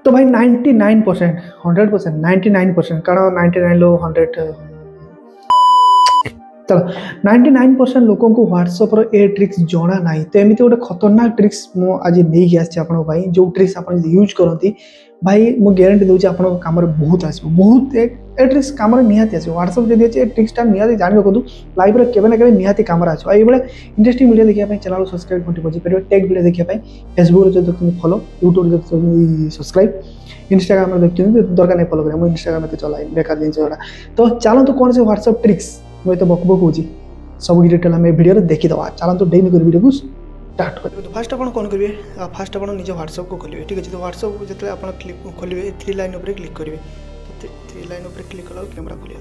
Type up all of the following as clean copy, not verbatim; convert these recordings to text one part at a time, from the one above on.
तो भाई 99% 100% 99% कारण 99 लो 100 चलो 99% लोकों को व्हाट्सएप रो ए ट्रिक्स जଣା नाही तो एमिति गोटे खतरनाक ट्रिक्स मो आज नहीं कि आछि आपन भाई जो ट्रिक्स आपन यूज करंती भाई मो गारंटी दोछि आपन काम रे बहुत आसी बहुत ए ट्रिक्स काम रे निहाती आसी व्हाट्सएप जदि अछि ए ट्रिक्स टा निहाती जानि रखु लाइव रे केबे ना केबे निहाती काम रे आछो एई बेले इंटरेस्टिंग वीडियो देखिया पई चैनल सब्सक्राइब घंटी बजी परिबे टेक वीडियो देखिया पई फेसबुक रे देखते फॉलो यूट्यूब रे देखते सब्सक्राइब इंस्टाग्राम रे देखते दरकार नहीं फॉलो करे मो इंस्टाग्राम में चलाई बेकार दिन जोड़ा तो चलो तो कौन से व्हाट्सएप ट्रिक्स मुझे तो बकबक हो सब डिटेल आम भिडियो देखीदे चलते डेली कर वीडियो को स्टार्ट कर तो फास्ट आप कौन करेंगे फास्ट आप निज व्हाट्सएप को खोलिए ठीक अच्छे तो व्हाट्सएप जो आप खोलिए 3 लाइन उपर क्लिक करेंगे तो 3 लाइन उपर क्लिक कला कैमेरा खोल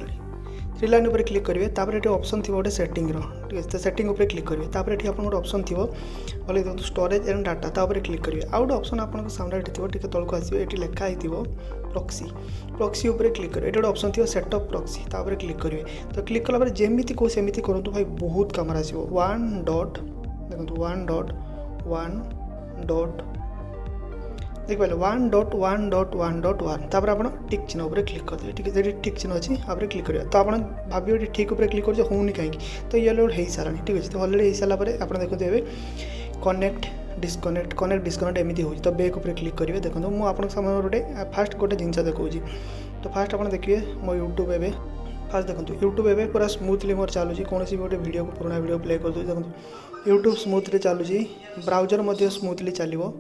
3 लाइन उपर क्लिक करेंगे तापर ये ऑप्शन थी गोटे सेटिंग ठीक है तो सेटिंग उपर क्लिक करेंगे तापर ये आप गोटे ऑप्शन थी बोले देखो स्टोरेज एंड डाटा तापर क्लिक करेंगे आउ गोटे ऑप्शन आपको सामने थी टी तौक आसो ये लिखाई थी प्रॉक्सी प्रॉक्सी उपर क्लिक करेंगे ये गोटे ऑप्शन थी सेटअप प्रॉक्सी तापर क्लिक करेंगे तो क्लिक कला जमीती को सेमती करूँ भाई बहुत कम आसो 1 डॉट देखो 1 डॉट 1 डॉट देख पारे 1.1.1.1 तापर आप टिक चिन्ह उपर क्लिक करदे ठीक है टिक चिन्ह अच्छी आप क्लिक करेंगे तो आप भाविए ठीक उपर क्लिक कर होनी कहीं तो ये हो सारा ठीक अच्छे तो अलरेडी हो सारापर आप देखते ए कनेक्ट डिस्कनेक्ट कनेक्ट डिस्कनेक्ट एमती हो तो बैक उपर क्लिक करेंगे देखो मुझे आप समय गोटे फास्ट गोटे जिन देखा तो फास्ट आप देखिए मो यूट्यूब ए फास्ट देखो यूट्यूब ए पूरा स्मूथली मोर चलुची कौन भी गोटे वीडियो को पुराना वीडियो प्ले कर देखो यूट्यूब स्मूथली चलुची ब्राउजर स्मूथली चलो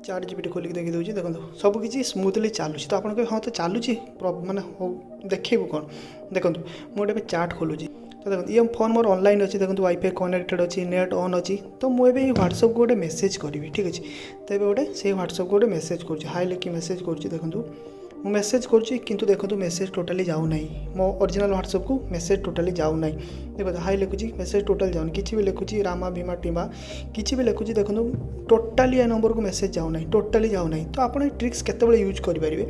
चार जीबी खोलिक देखी दूसरी देखो सबकि स्मूथली चलुची तो आप हाँ तो चलुची माने देखू कौन देखो मुझे चार्ट खोलुची तो देखो ये फोन मोर ऑनलाइन अच्छी देखो वाईफाई कनेक्टेड अच्छी नेट ऑन अच्छी तो मुझे व्हाट्सएप को गोटे मेसेज करी ठीक अच्छे तो ये गोटे से व्हाट्सएप को गोटे मेसेज कर हाई लिखी मेसेज कर देखो मु मेसेज करुँची किंतु देखो मेसेज टोटाली जाऊ नहीं मो ओरिजिनल व्हाट्सएप को मेसेज टोटाली जाऊ नहीं देखो हाई लिखुची मेसेज टोटाल जाऊनी किसी भी लिखुची रामा भीमा टीमा किसी भी लिखुची देखो टोटाली ए नंबर को मेसेज जाऊ नहीं टोटाली जाऊ नहीं तो आप ट्रिक्स केतबेले यूज करेंगे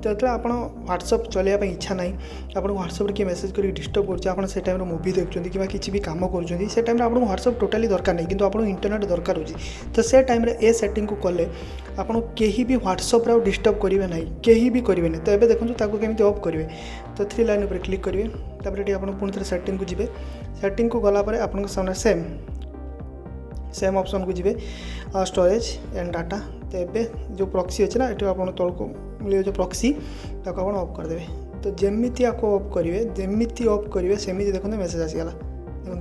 तो जो आप व्हाट्सएप चलाइबा इच्छा ना आप व्हाट्सएप किए मेसेज कर डिस्टर्ब कर टाइम मूवी देखुं कि किसी भी कम कर से टाइम आपको व्हाट्सएप टोटाली दरकार नहीं कि आपको इंटरनेट दरकार हो तो से टाइम ए सेटिंग को कले आपड़ कहीं भी व्हाट्सएप डिस्टर्ब करेंगे ना कहीं भी करेंगे तो ये देखो केमी ऑफ करेंगे तो 3 लाइन उपर क्लिक करेंगे तापर ये आप पुणी थे सेटिंग को जी सेटिंग को गलापर आप सामने सेम ऑप्शन को जी स्टोरेज एंड डाटा तो ये जो प्रॉक्सी अच्छे ना ये आप तौक मिले जो प्रॉक्सी ताको आप ऑफ करदे तो जमीती आपको ऑफ करेंगे जमीती ऑफ करेंगे सेमती देखो मेसेज आसीगला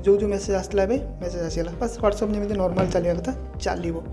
जो जो मेसेज आसला मेसेज आसीगला बस व्हाट्सएप जमी नॉर्मल चलिया कथा चलो